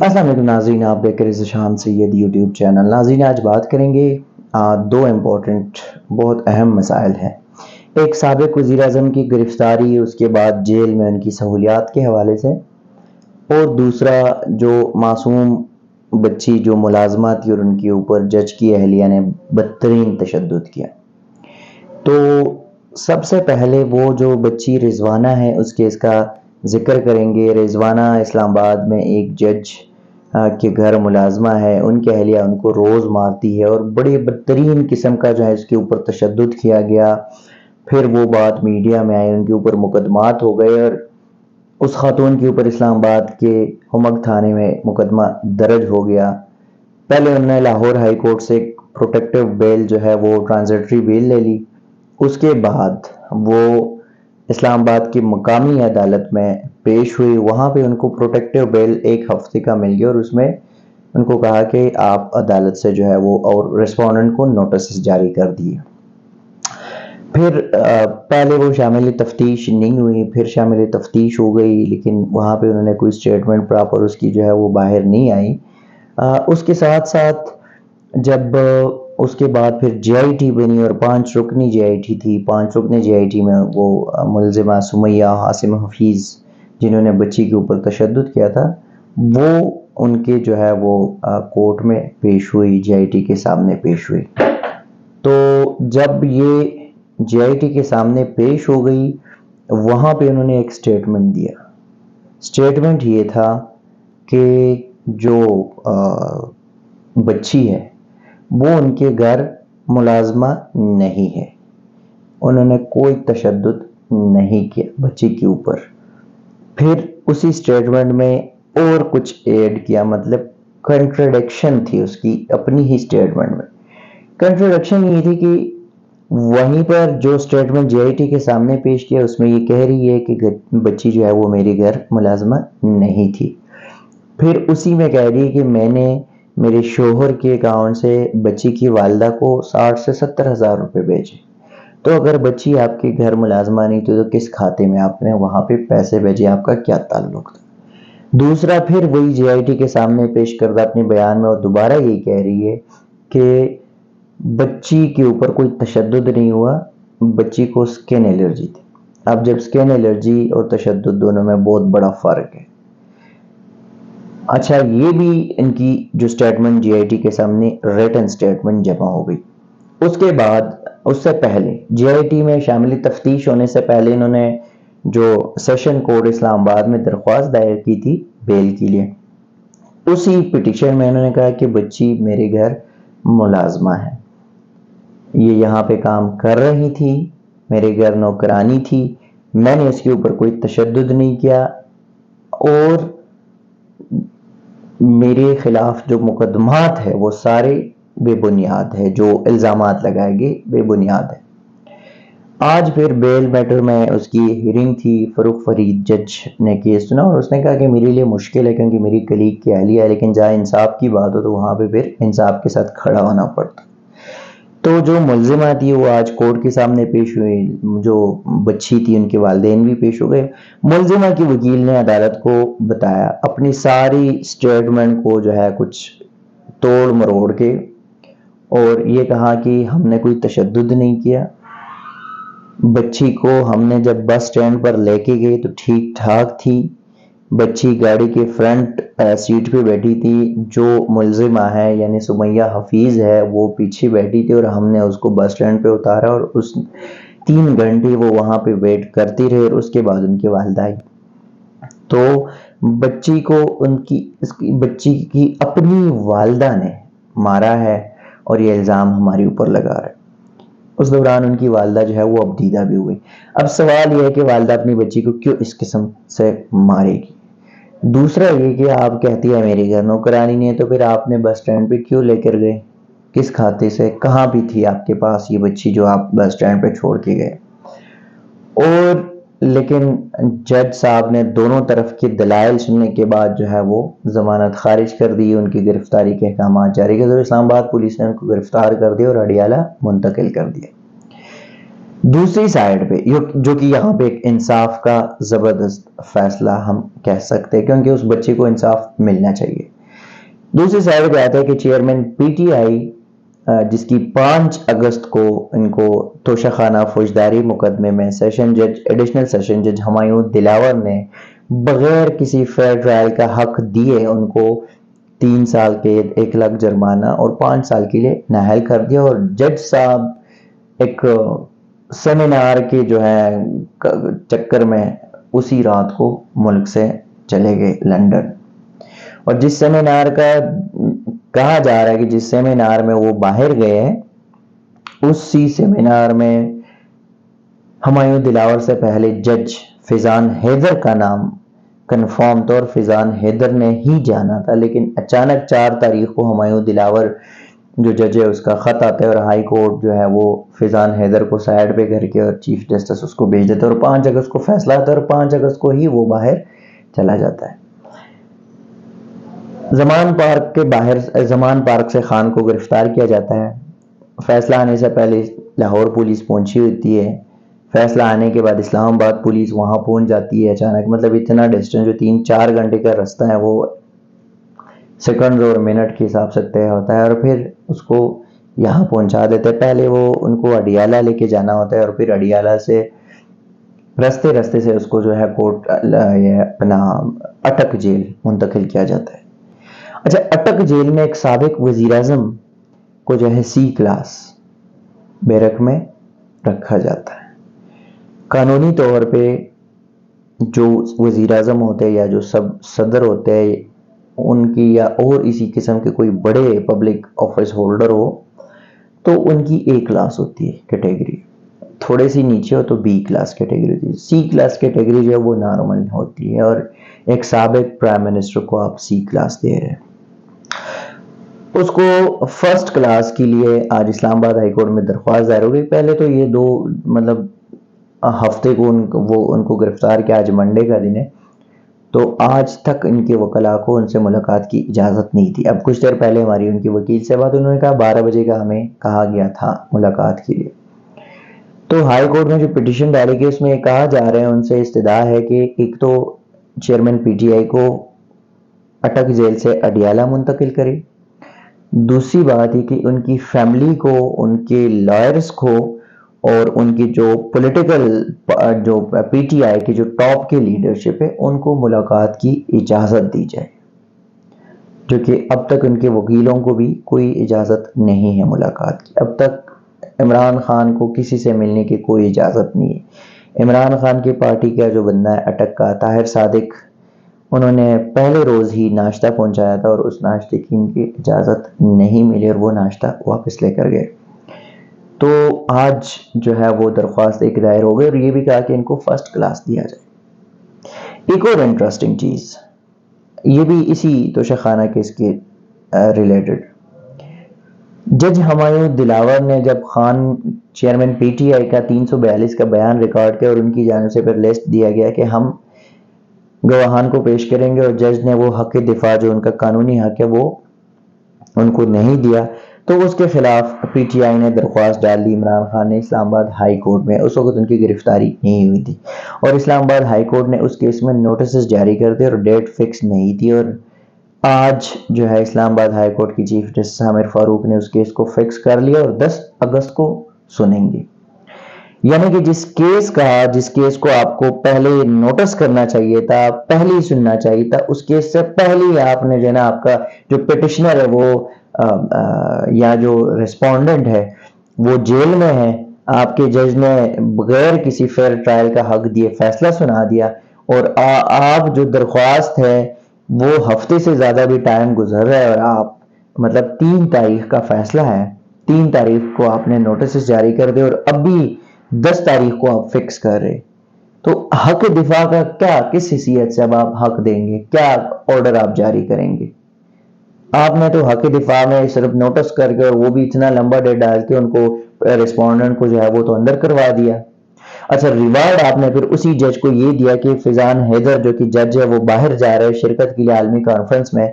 السلام علیکم ناظرین، آپ دیکھ رہے ذیشان سید یوٹیوب چینل۔ ناظرین، آج بات کریں گے دو امپورٹنٹ بہت اہم مسائل ہیں۔ ایک سابق وزیر اعظم کی گرفتاری، اس کے بعد جیل میں ان کی سہولیات کے حوالے سے، اور دوسرا جو معصوم بچی جو ملازمہ تھی اور ان کے اوپر جج کی اہلیہ نے بدترین تشدد کیا۔ تو سب سے پہلے وہ جو بچی رضوانہ ہے اس کیس کا ذکر کریں گے۔ رضوانہ اسلام آباد میں ایک جج کے گھر ملازمہ ہے، ان کی اہلیہ ان کو روز مارتی ہے اور بڑے بدترین قسم کا جو ہے اس کے اوپر تشدد کیا گیا۔ پھر وہ بات میڈیا میں آئی، ان کے اوپر مقدمات ہو گئے اور اس خاتون کے اوپر اسلام آباد کے ہمگ تھانے میں مقدمہ درج ہو گیا۔ پہلے انہوں نے لاہور ہائی کورٹ سے ایک پروٹیکٹیو بیل جو ہے وہ ٹرانزیٹری بیل لے لی، اس کے بعد وہ اسلام آباد کی مقامی عدالت میں پیش ہوئی۔ وہاں پہ ان کو پروٹیکٹیو بیل 1 ہفتے کا مل گیا اور اس میں ان کو کہا کہ آپ عدالت سے جو ہے وہ اور ریسپونڈنٹ کو نوٹسز جاری کر دیے۔ پھر پہلے وہ شامل تفتیش نہیں ہوئی، پھر شامل تفتیش ہو گئی، لیکن وہاں پہ انہوں نے کوئی سٹیٹمنٹ پراپر اس کی جو ہے وہ باہر نہیں آئی۔ اس کے ساتھ ساتھ جب اس کے بعد پھر جے آئی ٹی بنی اور 5 رکنی جے آئی ٹی تھی، 5 رکنی جے آئی ٹی میں وہ ملزمہ سمیہ عاصم حفیظ جنہوں نے بچی کے اوپر تشدد کیا تھا، وہ ان کے جو ہے وہ کورٹ میں پیش ہوئی، جے آئی ٹی کے سامنے پیش ہوئی۔ تو جب یہ جے آئی ٹی کے سامنے پیش ہو گئی، وہاں پہ انہوں نے ایک سٹیٹمنٹ دیا۔ سٹیٹمنٹ یہ تھا کہ جو بچی ہے وہ ان کے گھر ملازمہ نہیں ہے، انہوں نے کوئی تشدد نہیں کیا بچی کے اوپر۔ پھر اسی سٹیٹمنٹ میں اور کچھ ایڈ کیا، مطلب کنٹراڈکشن تھی اس کی اپنی ہی سٹیٹمنٹ میں۔ کنٹراڈکشن یہ تھی کہ وہیں پر جو سٹیٹمنٹ جے آئی ٹی کے سامنے پیش کیا اس میں یہ کہہ رہی ہے کہ بچی جو ہے وہ میرے گھر ملازمہ نہیں تھی، پھر اسی میں کہہ رہی ہے کہ میں نے میرے شوہر کے اکاؤنٹ سے بچی کی والدہ کو 60 سے 70 ہزار روپے بھیجے۔ تو اگر بچی آپ کے گھر ملازمہ نہیں تھی تو کس کھاتے میں آپ نے وہاں پہ پیسے بھیجے، آپ کا کیا تعلق تھا؟ دوسرا، پھر وہی جے آئی ٹی کے سامنے پیش کردہ اپنے بیان میں وہ دوبارہ یہی کہہ رہی ہے کہ بچی کے اوپر کوئی تشدد نہیں ہوا، بچی کو سکن الرجی تھی۔ اب جب سکن الرجی اور تشدد دونوں میں بہت بڑا فرق ہے۔ اچھا، یہ بھی ان کی جو سٹیٹمنٹ جے آئی ٹی کے سامنے ریٹن سٹیٹمنٹ جمع ہو گئی۔ اس کے بعد اس سے پہلے جے آئی ٹی میں شامل تفتیش ہونے سے پہلے انہوں نے جو سیشن کورٹ اسلام آباد میں درخواست دائر کی تھی بیل کے لیے، اسی پٹیشن میں انہوں نے کہا کہ بچی میرے گھر ملازمہ ہے، یہ یہاں پہ کام کر رہی تھی، میرے گھر نوکرانی تھی، میں نے اس کے اوپر کوئی تشدد نہیں کیا، اور میرے خلاف جو مقدمات ہے وہ سارے بے بنیاد ہے، جو الزامات لگائے گئے بے بنیاد ہے۔ آج پھر بیل میٹر میں اس کی ہیرنگ تھی، فروخ فرید جج نے کیس سنا اور اس نے کہا کہ میرے لیے مشکل ہے کیونکہ میری کلیگ کی اہلیہ ہے، لیکن جہاں انصاف کی بات ہو تو وہاں پہ پھر انصاف کے ساتھ کھڑا ہونا پڑتا۔ تو جو ملزمہ تھی وہ آج کورٹ کے سامنے پیش ہوئی، جو بچی تھی ان کے والدین بھی پیش ہو گئے۔ ملزمہ کی وکیل نے عدالت کو بتایا اپنی ساری سٹیٹمنٹ کو جو ہے کچھ توڑ مروڑ کے، اور یہ کہا کہ ہم نے کوئی تشدد نہیں کیا، بچی کو ہم نے جب بس سٹینڈ پر لے کے گئے تو ٹھیک ٹھاک تھی، بچی گاڑی کے فرنٹ سیٹ پہ بیٹھی تھی، جو ملزمہ ہے یعنی سمیہ حفیظ ہے وہ پیچھے بیٹھی تھی، اور ہم نے اس کو بس سٹینڈ پہ اتارا اور اس 3 گھنٹے وہ وہاں پہ ویٹ کرتی رہے، اور اس کے بعد ان کی والدہ آئی۔ تو بچی کو بچی کی اپنی والدہ نے مارا ہے اور یہ الزام ہمارے اوپر لگا رہا ہے۔ اس دوران ان کی والدہ جو ہے وہ اب دیدہ بھی ہوئی۔ اب سوال یہ ہے کہ والدہ اپنی بچی کو کیوں اس قسم سے مارے گی؟ دوسرا یہ کہ آپ کہتی ہے میرے گھر نوکرانی نہیں ہے، تو پھر آپ نے بس سٹینڈ پہ کیوں لے کر گئے؟ کس کھاتے سے؟ کہاں بھی تھی آپ کے پاس یہ بچی جو آپ بس سٹینڈ پہ چھوڑ کے گئے؟ اور لیکن جج صاحب نے دونوں طرف کے دلائل سننے کے بعد جو ہے وہ ضمانت خارج کر دی، ان کی گرفتاری کے احکامات جاری کر دیے۔ اسلام آباد پولیس نے ان کو گرفتار کر دیا اور اڈیالہ منتقل کر دیا۔ دوسری سائیڈ پہ جو کہ یہاں پہ ایک انصاف کا زبردست فیصلہ ہم کہہ سکتے ہیں، کیونکہ اس بچے کو انصاف ملنا چاہیے۔ دوسری سائڈ پہ آتا ہے کہ چیئرمین پی ٹی آئی جس کی 5 اگست کو ان کو توشہ خانہ فوجداری مقدمے میں ایڈیشنل سیشن جج ہمایوں دلاور نے بغیر کسی فیئر ٹرائل کا حق دیے ان کو 3 سال قید، 1 لاکھ جرمانہ اور 5 سال کے لیے نااہل کر دیا، اور جج صاحب ایک سیمینار کے جو ہے چکر میں اسی رات کو ملک سے چلے گئے لندن، اور جس سیمینار کا کہا جا رہا ہے کہ جس سیمینار میں وہ باہر گئے ہیں اسی سیمینار میں ہمایوں دلاور سے پہلے جج فیضان حیدر کا نام کنفرم طور فیضان حیدر نے ہی جانا تھا، لیکن اچانک 4 تاریخ کو ہمایوں دلاور جو جج ہے اس کا خط آتا ہے اور ہائی کورٹ جو ہے وہ فیضان حیدر کو سائڈ پہ کر کے اور چیف جسٹس اس کو بھیج دیتا ہے، اور 5 اگست کو فیصلہ آتا ہے اور 5 اگست کو ہی وہ باہر چلا جاتا ہے۔ زمان پارک کے باہر زمان پارک سے خان کو گرفتار کیا جاتا ہے، فیصلہ آنے سے پہلے لاہور پولیس پہنچی ہوتی ہے، فیصلہ آنے کے بعد اسلام آباد پولیس وہاں پہنچ جاتی ہے اچانک، مطلب اتنا ڈسٹنس جو 3-4 گھنٹے کا رستہ ہے وہ سیکنڈ اور منٹ کے حساب سے طے ہوتا ہے، اور پھر اس کو یہاں پہنچا دیتے ہیں۔ پہلے وہ ان کو اڈیالہ لے کے جانا ہوتا ہے اور پھر اڈیالہ سے رستے سے اس کو جو ہے کورٹ اپنا اٹک جیل منتقل کیا جاتا ہے۔ اچھا، اٹک جیل میں ایک سابق وزیر اعظم کو جو ہے C کلاس بیرک میں رکھا جاتا ہے۔ قانونی طور پہ جو وزیر اعظم ہوتے ہیں یا جو صدر ہوتے ہیں ان کی یا اور اسی قسم کے کوئی بڑے پبلک آفس ہولڈر ہو تو ان کی A کلاس ہوتی ہے کیٹیگری، تھوڑے سی نیچے ہو تو B کلاس کیٹیگری ہوتی ہے، C کلاس کیٹیگری جو ہے وہ نارمل ہوتی ہے، اور ایک سابق پرائم منسٹر کو آپ C کلاس دے رہے ہیں۔ اس کو فرسٹ کلاس کے لیے آج اسلام آباد ہائی کورٹ میں درخواست دائر ہو گئی۔ پہلے تو یہ 2 مطلب ہفتے کو ان کو گرفتار کیا، آج منڈے کا دن ہے، تو آج تک ان کے وکلاء کو ان سے ملاقات کی اجازت نہیں تھی۔ اب کچھ دیر پہلے ہماری ان کی وکیل سے بات، انہوں نے کہا 12 بجے کا ہمیں کہا گیا تھا ملاقات کے لیے۔ تو ہائی کورٹ میں جو پٹیشن ڈالی گئی اس میں کہا جا رہا ہے، ان سے استدعا ہے کہ ایک تو چیئرمین پی ٹی آئی کو اٹک جیل سے اڈیالہ منتقل کرے، دوسری بات یہ کہ ان کی فیملی کو، ان کے لائرز کو اور ان کی جو پولیٹیکل جو پی ٹی آئی کی جو ٹاپ کے لیڈرشپ ہے ان کو ملاقات کی اجازت دی جائے، جو کہ اب تک ان کے وکیلوں کو بھی کوئی اجازت نہیں ہے ملاقات کی۔ اب تک عمران خان کو کسی سے ملنے کی کوئی اجازت نہیں ہے۔ عمران خان کی پارٹی کا جو بندہ ہے اٹک کا طاہر صادق، انہوں نے پہلے روز ہی ناشتہ پہنچایا تھا اور اس ناشتے کی ان کی اجازت نہیں ملی اور وہ ناشتہ واپس لے کر گئے۔ تو آج جو ہے وہ درخواست ایک دائر ہو گئی اور یہ بھی کہا کہ ان کو فرسٹ کلاس دیا جائے۔ ایک اور انٹرسٹنگ چیز، یہ بھی اسی توشہ خانہ کیس کے ریلیٹڈ، جج ہمایوں دلاور نے جب Khan chairman P T I کا 342 کا بیان ریکارڈ کیا اور ان کی جانب سے پھر لسٹ دیا گیا کہ ہم گواہان کو پیش کریں گے، اور جج نے وہ حق دفاع جو ان کا قانونی حق ہے وہ ان کو نہیں دیا، تو اس کے خلاف پی ٹی آئی نے درخواست ڈال دی عمران خان نے اسلام آباد ہائی کورٹ میں۔ اس وقت ان کی گرفتاری نہیں ہوئی تھی اور اسلام آباد ہائی کورٹ نے اس کیس میں نوٹسز جاری کر دی اور ڈیٹ فکس نہیں تھی، اور آج جو ہے اسلام آباد ہائی کورٹ کی چیف جسٹس عامر فاروق نے اس کیس کو فکس کر لیا اور 10 اگست کو سنیں گے۔ یعنی کہ جس کیس کو آپ کو پہلے نوٹس کرنا چاہیے تھا، پہلے ہی سننا چاہیے تھا، اس کیس سے پہلے ہی آپ نے جو ہے نا آپ کا جو پٹیشنر ہے وہ یا جو ریسپونڈنٹ ہے وہ جیل میں ہے، آپ کے جج نے بغیر کسی فیئر ٹرائل کا حق دیے فیصلہ سنا دیا، اور آپ جو درخواست ہے وہ ہفتے سے زیادہ بھی ٹائم گزر رہا ہے، اور آپ مطلب 3 تاریخ کا فیصلہ ہے، 3 تاریخ کو آپ نے نوٹسز جاری کر دے اور اب بھی 10 تاریخ کو آپ فکس کر رہے، تو حق دفاع کا کیا، کس حیثیت سے اب آپ حق دیں گے، کیا آرڈر آپ جاری کریں گے؟ آپ نے تو حق دفاع میں صرف نوٹس کر کے اور وہ بھی اتنا لمبا ڈیٹ ڈال کے ان کو ریسپونڈنٹ کو جو ہے وہ تو اندر کروا دیا۔ اچھا، ریوارڈ آپ نے پھر اسی جج کو یہ دیا کہ فیضان حیدر جو کہ جج ہے وہ باہر جا رہے شرکت کے لیے عالمی کانفرنس میں،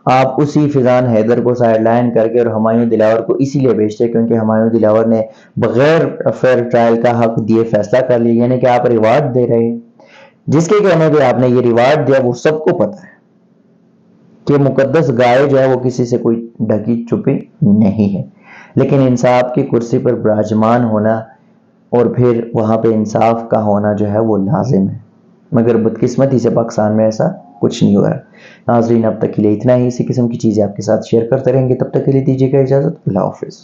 آپ اسی فیضان حیدر کو سائیڈ لائن کر کے اور ہمایوں دلاور کو اسی لیے بھیجتے کیونکہ ہمایوں دلاور نے بغیر فیئر ٹرائل کا حق دیے فیصلہ کر لیا، یعنی کہ آپ ریوارڈ دے رہے ہیں۔ جس کے کہنے پہ آپ نے یہ ریوارڈ دیا وہ سب کو پتہ ہے۔ کہ مقدس گائے جو ہے وہ کسی سے کوئی ڈھکی چھپی نہیں ہے، لیکن انصاف کی کرسی پر براجمان ہونا اور پھر وہاں پہ انصاف کا ہونا جو ہے وہ لازم ہے، مگر بدقسمتی سے پاکستان میں ایسا کچھ نہیں ہو رہا۔ ناظرین اب تک کے لیے اتنا ہی، اسی قسم کی چیزیں آپ کے ساتھ شیئر کرتے رہیں گے، تب تک کے لیے دیجیے گا اجازت، اللہ حافظ۔